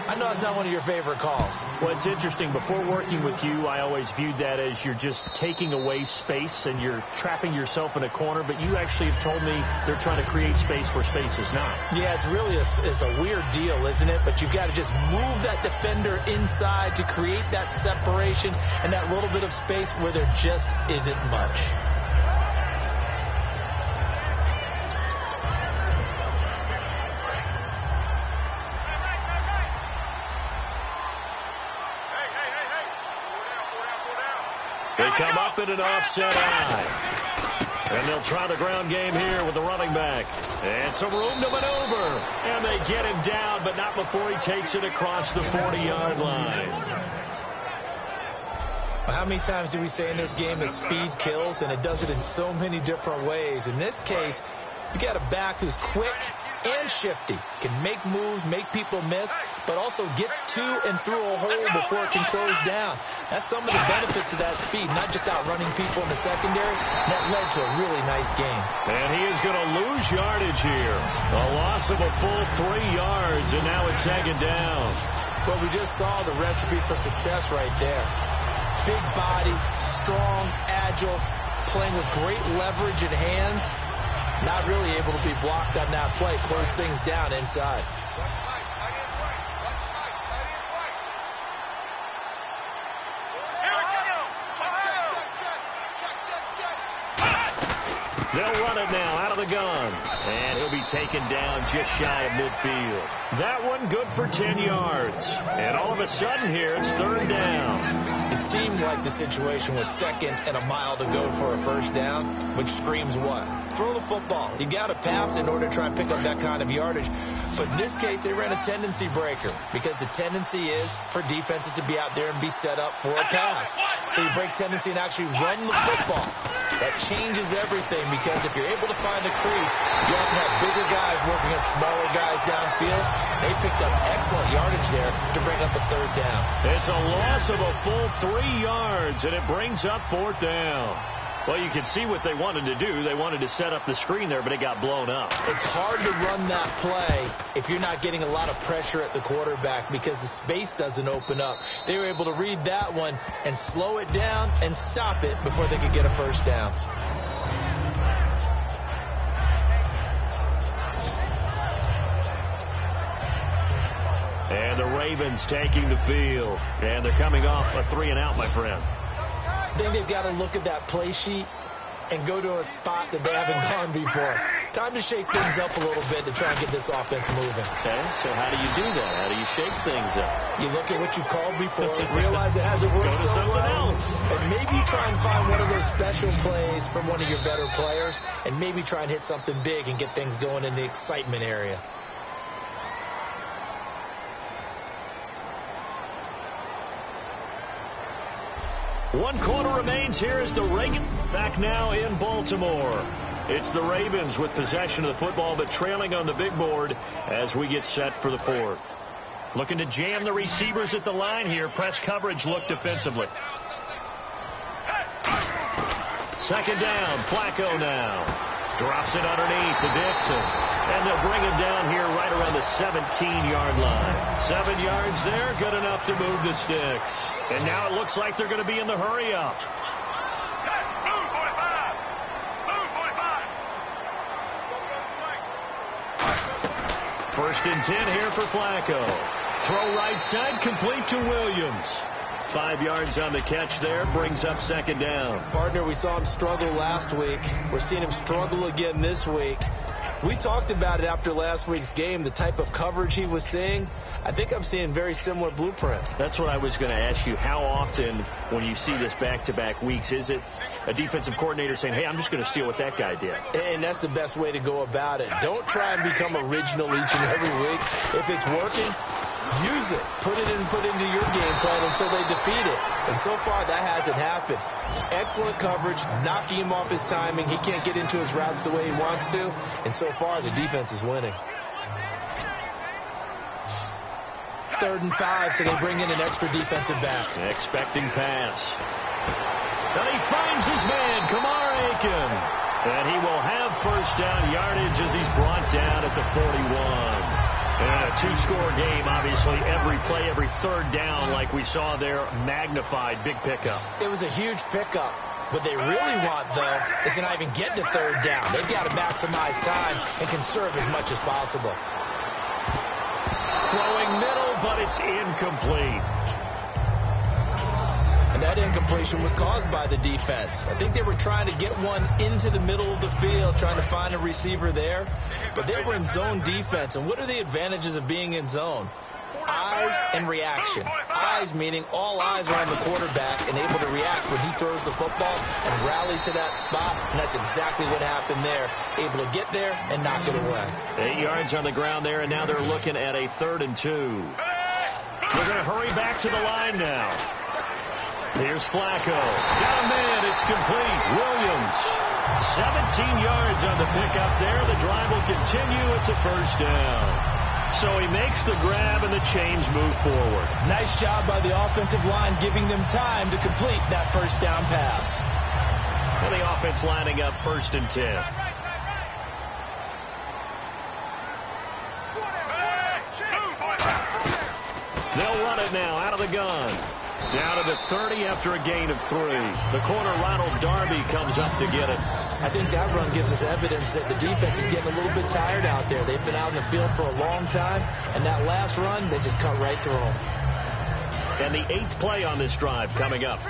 I know it's not one of your favorite calls. Well, it's interesting. Before working with you, I always viewed that as you're just taking away space and you're trapping yourself in a corner. But you actually have told me they're trying to create space where space is not. Yeah, it's really a weird deal, isn't it? But you've got to just move that defender inside to create that separation and that little bit of space where there just isn't much. They come up in an offset eye. And they'll try the ground game here with the running back. And some room to maneuver. And they get him down, but not before he takes it across the 40-yard line. Well, how many times do we say in this game that speed kills? And it does it in so many different ways. In this case, you got a back who's quick and shifty, can make moves, make people miss, but also gets to and through a hole before it can close down. That's some of the benefits of that speed, not just outrunning people in the secondary. That led to a really nice game. And he is going to lose yardage here. A loss of a full 3 yards, and now it's 2nd down. Well, we just saw the recipe for success right there. Big body, strong, agile, playing with great leverage in hands. Not really able to be blocked on that play. Close things down inside. They'll run it now out of the gun. And he'll be taken down just shy of midfield. That one good for 10 yards. And all of a sudden here, it's 3rd down. It seemed like the situation was 2nd and a mile to go for a first down, which screams what? Throw the football. You got to pass in order to try and pick up that kind of yardage. But in this case, they ran a tendency breaker because the tendency is for defenses to be out there and be set up for a pass. So you break tendency and actually run the football. That changes everything because if you're able to find a crease, you often have bigger guys working against smaller guys downfield. They picked up excellent yardage there to bring up a 3rd down. It's a loss of a full 3 yards, and it brings up 4th down. Well, you can see what they wanted to do. They wanted to set up the screen there, but it got blown up. It's hard to run that play if you're not getting a lot of pressure at the quarterback because the space doesn't open up. They were able to read that one and slow it down and stop it before they could get a first down. And the Ravens taking the field. And they're coming off a 3-and-out, my friend. I think they've got to look at that play sheet and go to a spot that they haven't gone before. Time to shake things up a little bit to try and get this offense moving. Okay, so how do you do that? How do you shake things up? You look at what you called before, realize it hasn't worked Go to so something well, else. and maybe try and find one of those special plays from one of your better players, and maybe try and hit something big and get things going in the excitement area. One quarter remains here as the Ravens back now in Baltimore. It's the Ravens with possession of the football, but trailing on the big board as we get set for the fourth. Looking to jam the receivers at the line here. Press coverage look defensively. Second down, Flacco now. Drops it underneath to Dixon. And they'll bring him down here right around the 17-yard line. 7 yards there, good enough to move the sticks. And now it looks like they're going to be in the hurry-up. Move, 45. Move, 45. First and 10 here for Flacco. Throw right side, complete to Williams. 5 yards on the catch there, brings up second down. Partner, we saw him struggle last week. We're seeing him struggle again this week. We talked about it after last week's game, the type of coverage he was seeing. I think I'm seeing very similar blueprint. That's what I was going to ask you. How often, when you see this back-to-back weeks, is it a defensive coordinator saying, hey, I'm just going to steal what that guy did? And that's the best way to go about it. Don't try and become original each and every week. If it's working, use it. Put it into your game plan until they defeat it. And so far, that hasn't happened. Excellent coverage, knocking him off his timing. He can't get into his routes the way he wants to. And so far, the defense is winning. 3rd and 5, so they bring in an extra defensive back. Expecting pass. And he finds his man, Kamar Aiken. And he will have first down yardage as he's brought down at the 41. And a two-score game, obviously, every play, every third down, like we saw there, magnified, big pickup. It was a huge pickup. What they really want, though, is to not even get to third down. They've got to maximize time and conserve as much as possible. Throwing middle, but it's incomplete. And that incompletion was caused by the defense. I think they were trying to get one into the middle of the field, trying to find a receiver there. But they were in zone defense. And what are the advantages of being in zone? Eyes and reaction. Eyes meaning all eyes are on the quarterback and able to react when he throws the football and rally to that spot. And that's exactly what happened there. Able to get there and knock it away. 8 yards on the ground there, and now they're looking at a 3rd and 2. They're going to hurry back to the line now. Here's Flacco. Got a man. It's complete. Williams. 17 yards on the pickup there. The drive will continue. It's a first down. So he makes the grab and the chains move forward. Nice job by the offensive line giving them time to complete that first down pass. And the offense lining up 1st and 10. They'll run it now out of the gun. Down to the 30 after a gain of 3. The corner, Ronald Darby, comes up to get it. I think that run gives us evidence that the defense is getting a little bit tired out there. They've been out in the field for a long time, and that last run, they just cut right through them. And the 8th play on this drive coming up.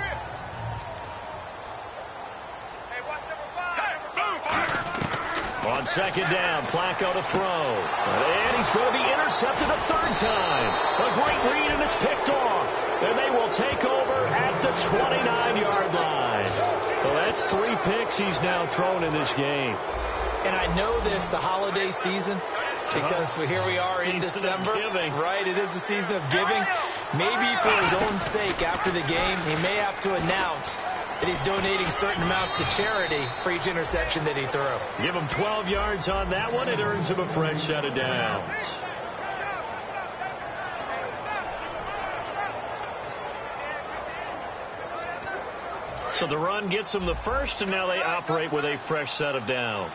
On second down, Flacco to throw. And he's going to be intercepted a 3rd time. A great read, and it's picked off. And they will take over at the 29-yard line. So that's 3 picks he's now thrown in this game. And I know this, the holiday season, because here we are in December. Right, it is the season of giving. Maybe for his own sake, after the game, he may have to announce that he's donating certain amounts to charity for each interception that he threw. Give him 12 yards on that one. It earns him a fresh set of downs. So the run gets them the first, and now they operate with a fresh set of downs.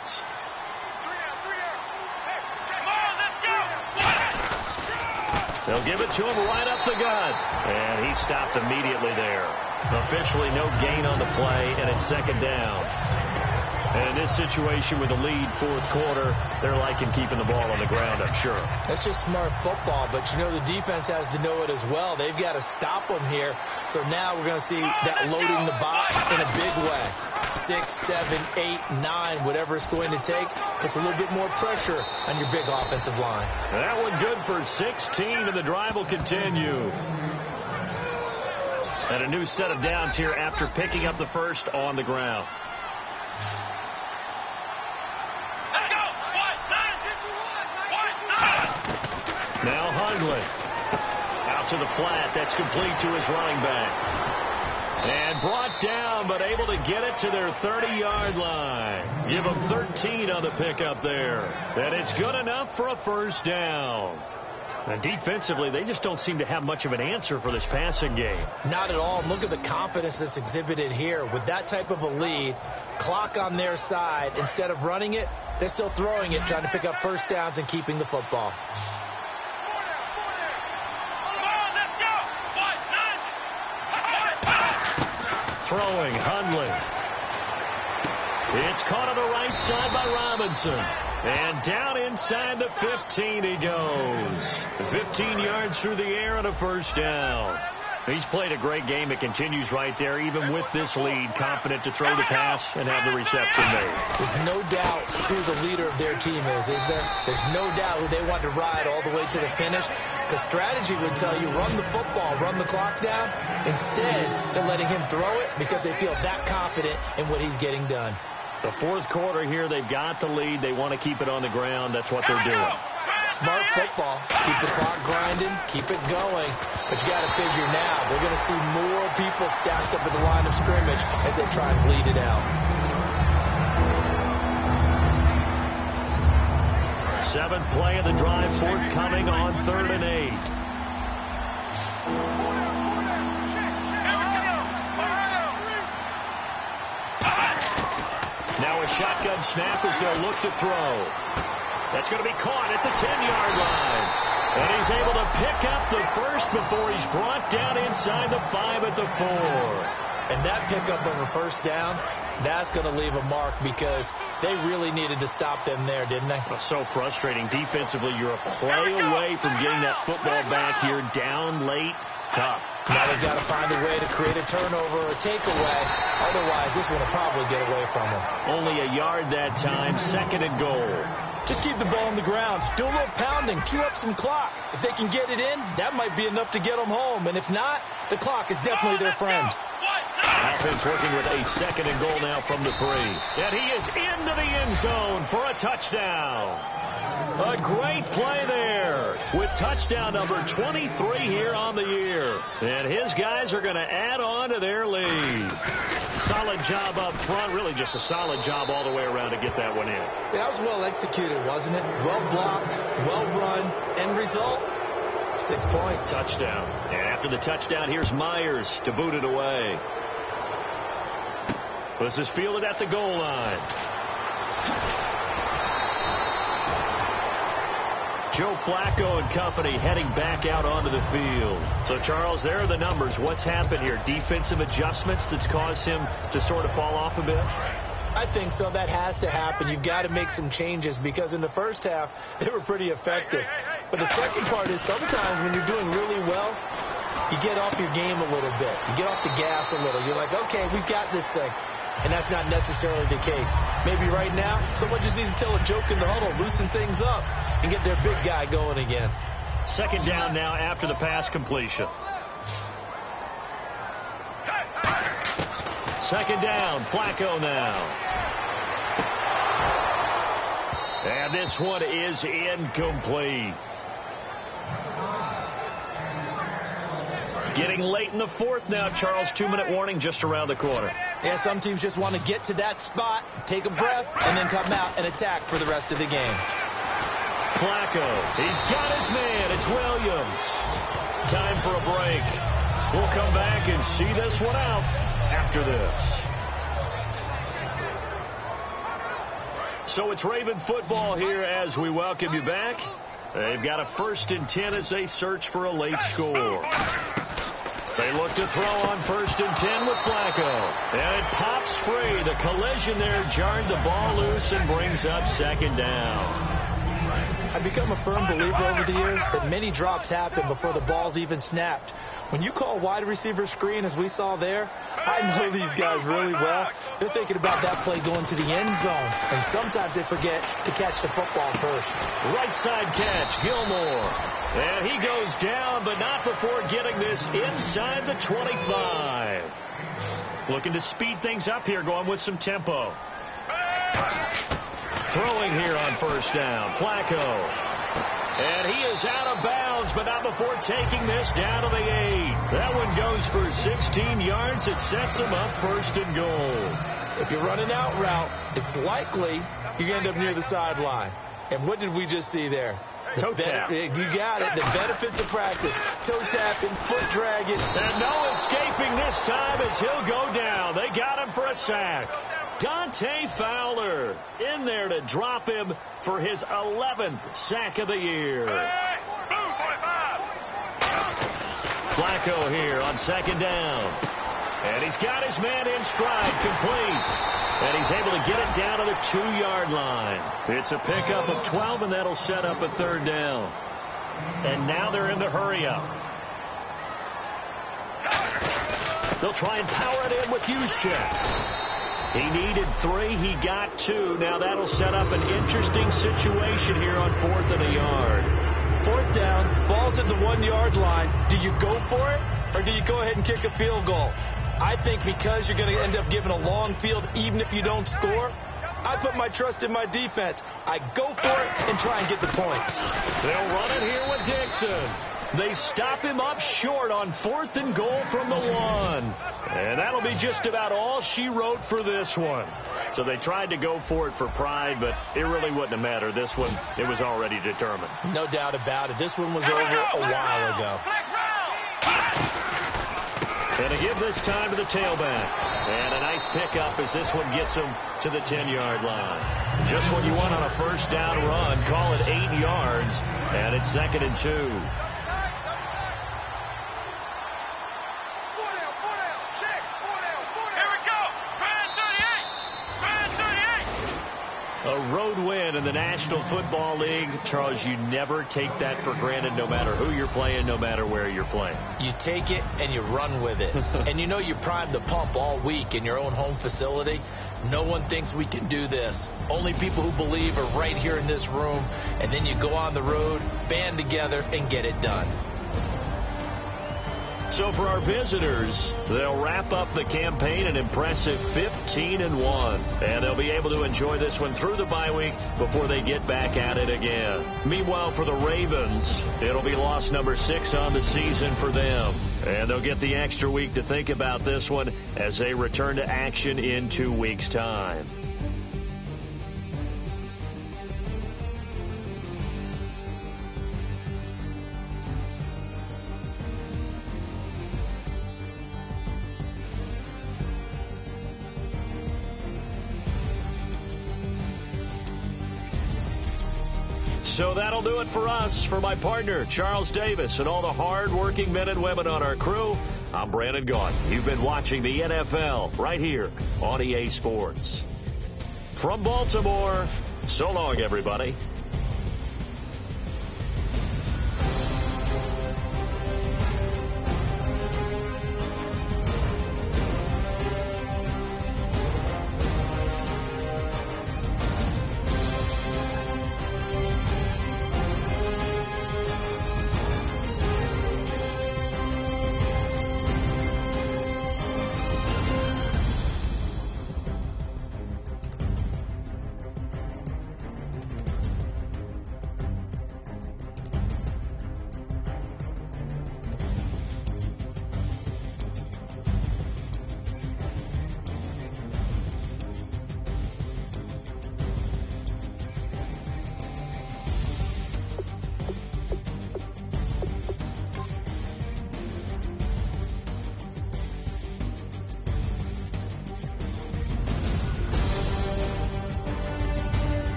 They'll give it to him right up the gut. And he stopped immediately there. Officially no gain on the play, and it's second down. And in this situation with the lead fourth quarter, they're liking keeping the ball on the ground, I'm sure. That's just smart football, but, you know, the defense has to know it as well. They've got to stop them here. So now we're going to see that loading the box in a big way. 6, 7, 8, 9, whatever it's going to take. Puts a little bit more pressure on your big offensive line. That one good for 16, and the drive will continue. And a new set of downs here after picking up the first on the ground. Now Hundley out to the flat. That's complete to his running back. And brought down, but able to get it to their 30-yard line. Give them 13 on the pickup there. And it's good enough for a first down. And defensively, they just don't seem to have much of an answer for this passing game. Not at all. Look at the confidence that's exhibited here. With that type of a lead, clock on their side, instead of running it, they're still throwing it, trying to pick up first downs and keeping the football. Throwing, Hundley. It's caught on the right side by Robinson. And down inside the 15 he goes. 15 yards through the air and a first down. He's played a great game. It continues right there, even with this lead, confident to throw the pass and have the reception made. There's no doubt who the leader of their team is there? There's no doubt who they want to ride all the way to the finish. Because strategy would tell you, run the football, run the clock down. Instead, they're letting him throw it because they feel that confident in what he's getting done. The fourth quarter here, they've got the lead. They want to keep it on the ground. That's what they're doing. Smart football. Keep the clock grinding. Keep it going. But you got to figure now, they're going to see more people stacked up at the line of scrimmage as they try and bleed it out. Seventh play of the drive forthcoming on 3rd and 8. Now a shotgun snap as they'll look to throw. That's going to be caught at the 10-yard line. And he's able to pick up the first before he's brought down inside the 5 at the 4. And that pickup of a first down, that's going to leave a mark because they really needed to stop them there, didn't they? So frustrating. Defensively, you're a play away from getting that football back here down late. Tough. Now they've got to find a way to create a turnover or takeaway. Otherwise, this one will probably get away from them. Only a yard that time. 2nd and goal. Just keep the ball on the ground. Do a little pounding. Chew up some clock. If they can get it in, that might be enough to get them home. And if not, the clock is definitely their friend. Offense working with a 2nd and goal now from the 3. And he is into the end zone for a touchdown. A great play there with touchdown number 23 here on the year. And his guys are going to add on to their lead. Solid job up front. Really just a solid job all the way around to get that one in. Yeah, that was well executed, wasn't it? Well blocked, well run. End result, 6 points. Touchdown. And after the touchdown, here's Myers to boot it away. This is fielded at the goal line. Joe Flacco and company heading back out onto the field. So, Charles, there are the numbers. What's happened here? Defensive adjustments that's caused him to sort of fall off a bit? I think so. That has to happen. You've got to make some changes because in the first half, they were pretty effective. But the second part is sometimes when you're doing really well, you get off your game a little bit. You get off the gas a little. You're like, okay, we've got this thing. And that's not necessarily the case. Maybe right now, someone just needs to tell a joke in the huddle, loosen things up, and get their big guy going again. 2nd down now after the pass completion. 2nd down, Flacco now. And this one is incomplete. Getting late in the 4th now, Charles. 2-minute warning just around the corner. Yeah, some teams just want to get to that spot, take a breath, and then come out and attack for the rest of the game. Flacco, he's got his man. It's Williams. Time for a break. We'll come back and see this one out after this. So it's Raven football here as we welcome you back. They've got a 1st and 10 as they search for a late score. They look to throw on 1st and 10 with Flacco. And it pops free. The collision there jarred the ball loose and brings up 2nd down. I've become a firm believer over the years that many drops happen before the ball's even snapped. When you call wide receiver screen, as we saw there, I know these guys really well. They're thinking about that play going to the end zone, and sometimes they forget to catch the football first. Right side catch, Gilmore. And he goes down, but not before getting this inside the 25. Looking to speed things up here, going with some tempo. Throwing here on 1st down, Flacco. And he is out of bounds, but not before taking this down to the 8. That one goes for 16 yards. It sets him up 1st and goal. If you're running out route, it's likely you're going to end up near the sideline. And what did we just see there? Toe tap. You got it. The benefits of practice. Toe tapping, foot dragging. And no escaping this time as he'll go down. They got him for a sack. Dante Fowler in there to drop him for his 11th sack of the year. Flacco here on 2nd down. And he's got his man in stride, complete. And he's able to get it down to the 2-yard line. It's a pickup of 12, and that'll set up a 3rd down. And now they're in the hurry-up. They'll try and power it in with Juszczyk. He needed 3. He got 2. Now that'll set up an interesting situation here on 4th and a yard. 4th down, ball's at the 1-yard line. Do you go for it, or do you go ahead and kick a field goal? I think because you're going to end up giving a long field even if you don't score, I put my trust in my defense. I go for it and try and get the points. They'll run it here with Dixon. They stop him up short on 4th and goal from the 1. And that'll be just about all she wrote for this one. So they tried to go for it for pride, but it really wouldn't have mattered. This one, it was already determined. No doubt about it. This one was over a while ago. And to give this time to the tailback. And a nice pickup as this one gets him to the 10-yard line. Just what you want on a 1st down run. Call it 8 yards. And it's 2nd and 2. A road win in the National Football League. Charles, you never take that for granted no matter who you're playing, no matter where you're playing. You take it and you run with it. And you know you primed the pump all week in your own home facility. No one thinks we can do this. Only people who believe are right here in this room. And then you go on the road, band together, and get it done. So for our visitors, they'll wrap up the campaign an impressive 15-1. And they'll be able to enjoy this one through the bye week before they get back at it again. Meanwhile, for the Ravens, it'll be loss number 6 on the season for them. And they'll get the extra week to think about this one as they return to action in 2 weeks' time. So that'll do it for us. For my partner, Charles Davis, and all the hard-working men and women on our crew, I'm Brandon Gaudin. You've been watching the NFL right here on EA Sports. From Baltimore, so long, everybody.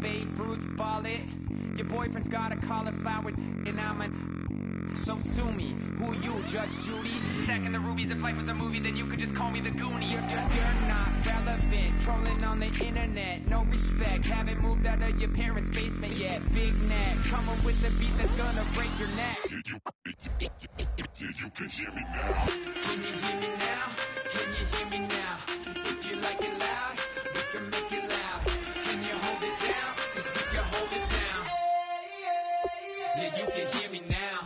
Babe Ruth ball it. Your boyfriend's got a cauliflower and I'm a... So sue me, who you, Judge Judy? Stacking the rubies, if life was a movie, then you could just call me the Goonies. You're not relevant, trolling on the internet, no respect. Haven't moved out of your parents' basement yet. Big neck, coming with the beat that's gonna break your neck. You can hear me now. Can you hear me now? Can you hear me now? If you like it loud, we can make it loud. Can you hold it down? 'Cause we can hold it down. Yeah, you can hear me now.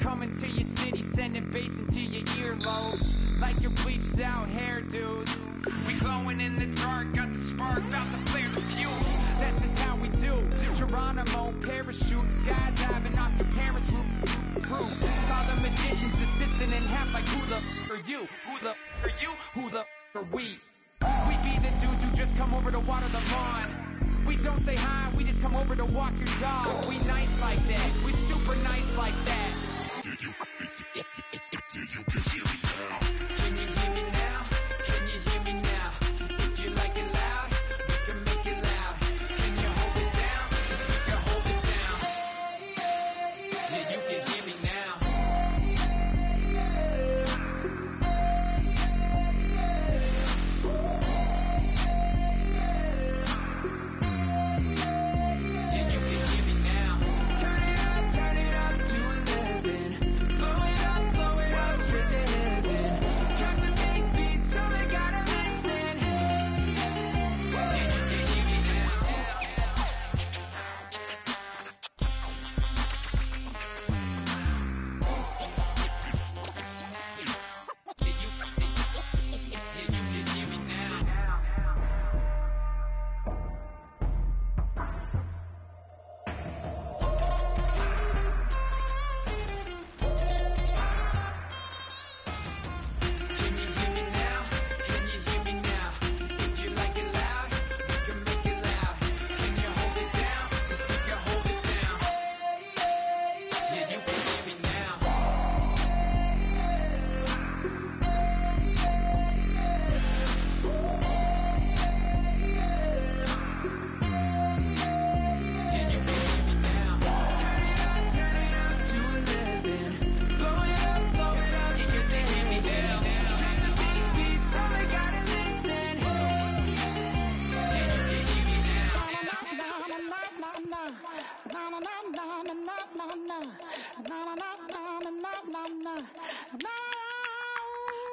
Coming to your city, sending bass into your earlobes, like your bleached out hairdos. We glowing in the dark, got the spark, about to flare the fuse. That's just how we do. Geronimo, parachute, skydiving off your parents' roof. Saw the magician's assistant in half, like who the are you? Who the are you? Who the are we? We be the dudes who just come over to water the lawn. We don't say hi, we just come over to walk your dog. We nice like that, we super nice like that. You can hear me now. Can you hear me now? Can you hear me now? If you like it loud, we can make it loud. Can you hold it down? 'Cause we can hold it down. Yeah, you can hear me now. Yeah, you can hear me now. Turn it up to 11. Blow it up straight to heaven. Drop the big beat so they gotta listen. Yeah, you can hear me now. Yeah, you can hear me now. Can you hear me now? Can you hear me now? If you like it loud, we can make it loud. Can you hold it down? 'Cause we can hold it down. Yeah, you can hear me now. Yeah, you can hear me now. Turn it up to 11. Blow it up straight to heaven. Drop the big beat so they gotta listen. Yeah, you can hear me now.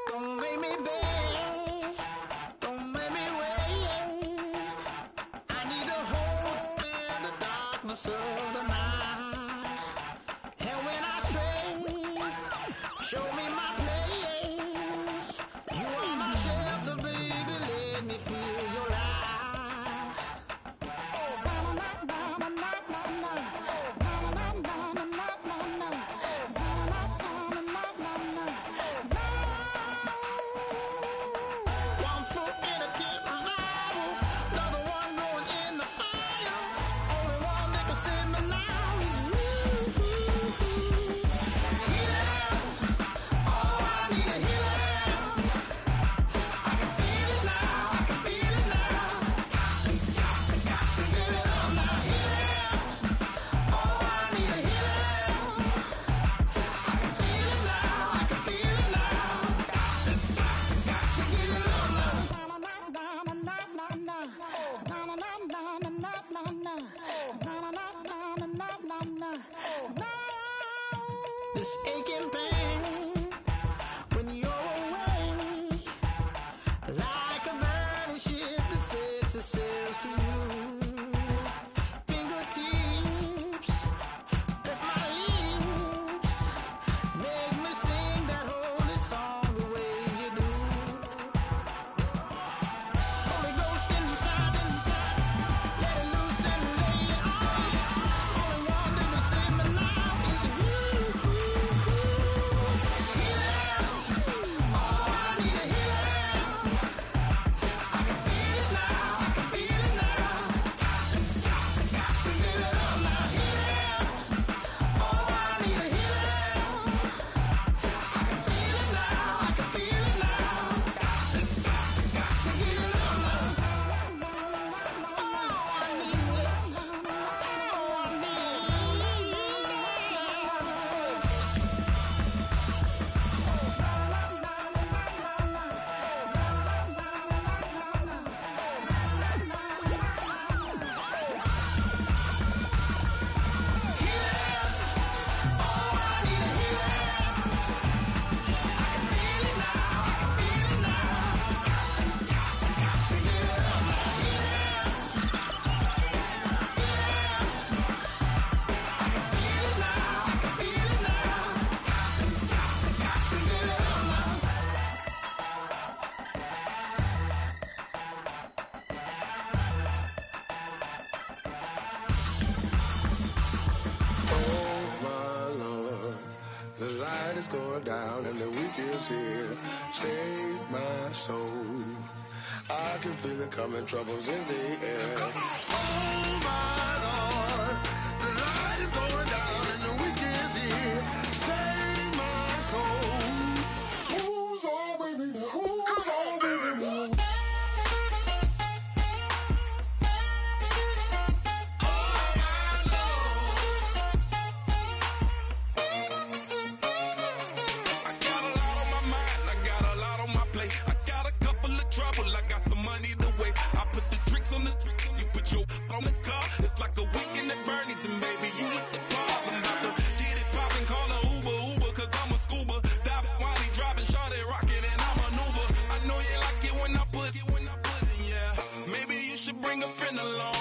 Don't make me beg, don't make me wait. I need a hope in the darkness of the night. And when I stray, show me my place. You are my shelter, baby, let me feel your light. One foot in a deep revival, another one going in the fire. Only one that can send me going down and the weekend's here. Save my soul. I can feel it coming, troubles in the air. Oh my Lord, the light is going down and the weekend's here. Save my soul. Who's all with me? Who's all with me? Bring a friend along.